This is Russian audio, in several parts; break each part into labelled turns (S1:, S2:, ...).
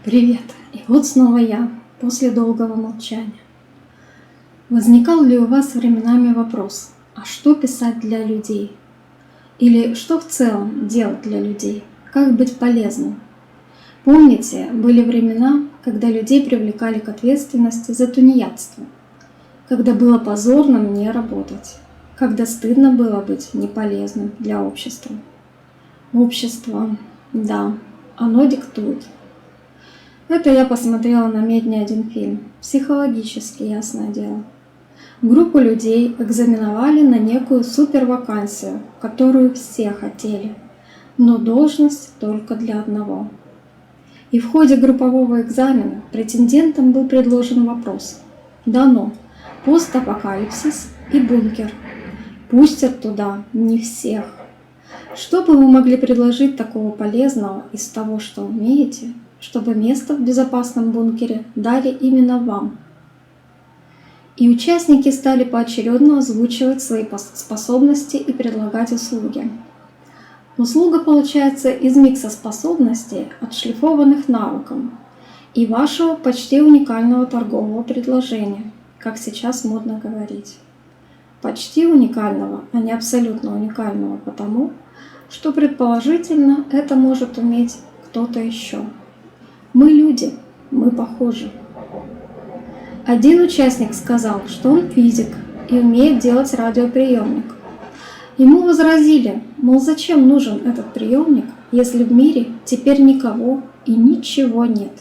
S1: Привет! И вот снова я, после долгого молчания. Возникал ли у вас временами вопрос, а что писать для людей? Или что в целом делать для людей? Как быть полезным? Помните, были времена, когда людей привлекали к ответственности за тунеядство, когда было позорным не работать, когда стыдно было быть неполезным для общества. Общество, да, оно диктует. Это я посмотрела на медне один фильм, психологически, ясное дело. Группу людей экзаменовали на некую супервакансию, которую все хотели, но должность только для одного. И в ходе группового экзамена претендентам был предложен вопрос: дано постапокалипсис и бункер. Пустят туда не всех. Что бы вы могли предложить такого полезного из того, что умеете, чтобы место в безопасном бункере дали именно вам? И участники стали поочередно озвучивать свои способности и предлагать услуги. Услуга получается из микса способностей, отшлифованных навыком, и вашего почти уникального торгового предложения, как сейчас модно говорить. Почти уникального, а не абсолютно уникального, потому что предположительно это может уметь кто-то еще. Мы люди, мы похожи. Один участник сказал, что он физик и умеет делать радиоприемник. Ему возразили, мол, зачем нужен этот приемник, если в мире теперь никого и ничего нет.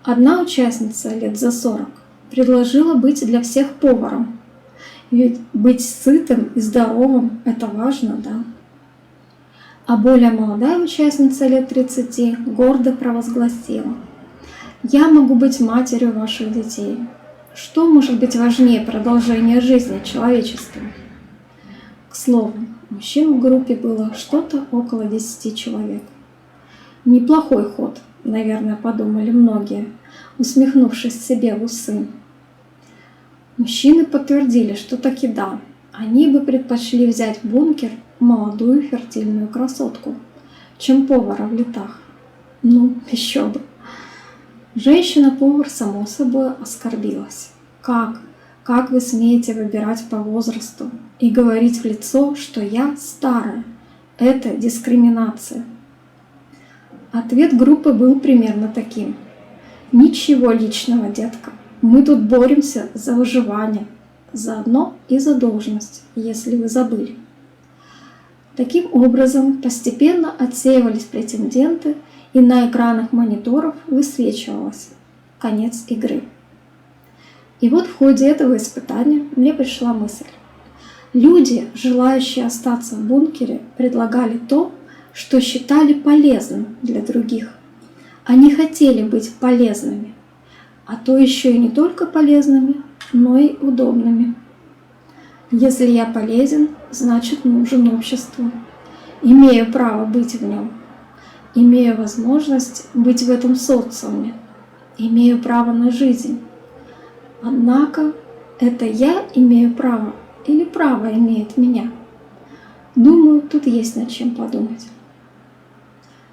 S1: Одна участница лет за 40 предложила быть для всех поваром, ведь быть сытым и здоровым – это важно, да? А более молодая участница лет 30 гордо провозгласила: «Я могу быть матерью ваших детей. Что может быть важнее продолжения жизни человечества?» К слову, мужчин в группе было что-то около 10 человек. Неплохой ход, наверное, подумали многие, усмехнувшись себе в усы. Мужчины подтвердили, что таки да, они бы предпочли взять в бункер молодую фертильную красотку, чем повара в летах. Ну, еще бы. Женщина-повар, само собой, оскорбилась. Как вы смеете выбирать по возрасту и говорить в лицо, что я старая? Это дискриминация. Ответ группы был примерно таким: ничего личного, детка. Мы тут боремся за выживание, заодно и за должность, если вы забыли. Таким образом, постепенно отсеивались претенденты, и на экранах мониторов высвечивалось: конец игры. И вот в ходе этого испытания мне пришла мысль. Люди, желающие остаться в бункере, предлагали то, что считали полезным для других. Они хотели быть полезными, а то еще и не только полезными, но и удобными. Если я полезен, значит нужен обществу. Имею право быть в нем. Имею возможность быть в этом социуме. Имею право на жизнь. Однако, это я имею право или право имеет меня? Думаю, тут есть над чем подумать.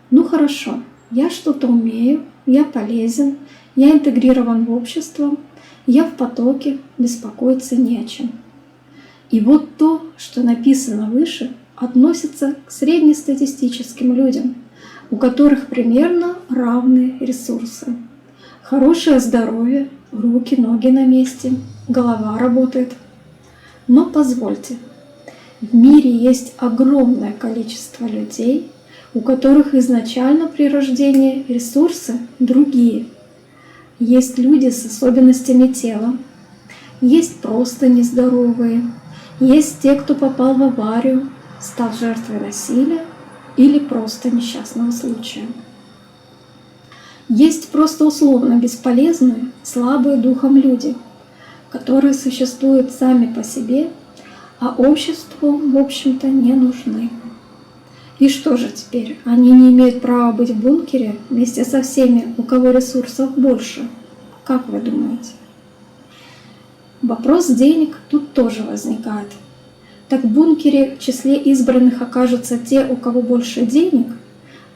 S1: Ну хорошо, я что-то умею, я полезен, я интегрирован в общество, я в потоке, беспокоиться не о чем. И вот то, что написано выше, относится к среднестатистическим людям, у которых примерно равные ресурсы. Хорошее здоровье, руки, ноги на месте, голова работает. Но позвольте, в мире есть огромное количество людей, у которых изначально при рождении ресурсы другие. Есть люди с особенностями тела, есть просто нездоровые, есть те, кто попал в аварию, стал жертвой насилия или просто несчастного случая. Есть просто условно бесполезные, слабые духом люди, которые существуют сами по себе, а обществу, в общем-то, не нужны. И что же теперь? Они не имеют права быть в бункере вместе со всеми, у кого ресурсов больше? Как вы думаете? Вопрос денег тут тоже возникает. Так в бункере в числе избранных окажутся те, у кого больше денег?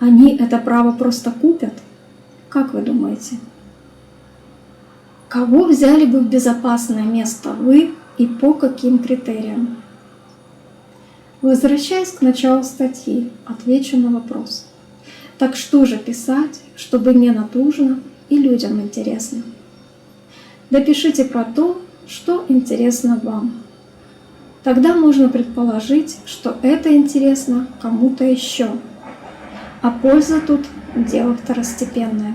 S1: Они это право просто купят? Как вы думаете? Кого взяли бы в безопасное место вы и по каким критериям? Возвращаясь к началу статьи, отвечу на вопрос. Так что же писать, чтобы не натужно и людям интересно? Допишите про то, что интересно вам. Тогда можно предположить, что это интересно кому-то еще. А польза тут дело второстепенное.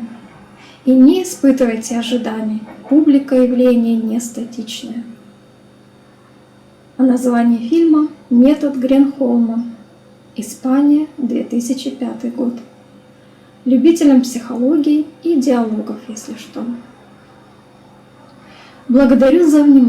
S1: И не испытывайте ожиданий, публика явление не статичное. А название фильма «Метод Гренхолма», Испания, 2005 год. Любителям психологии и диалогов, если что. Благодарю за внимание.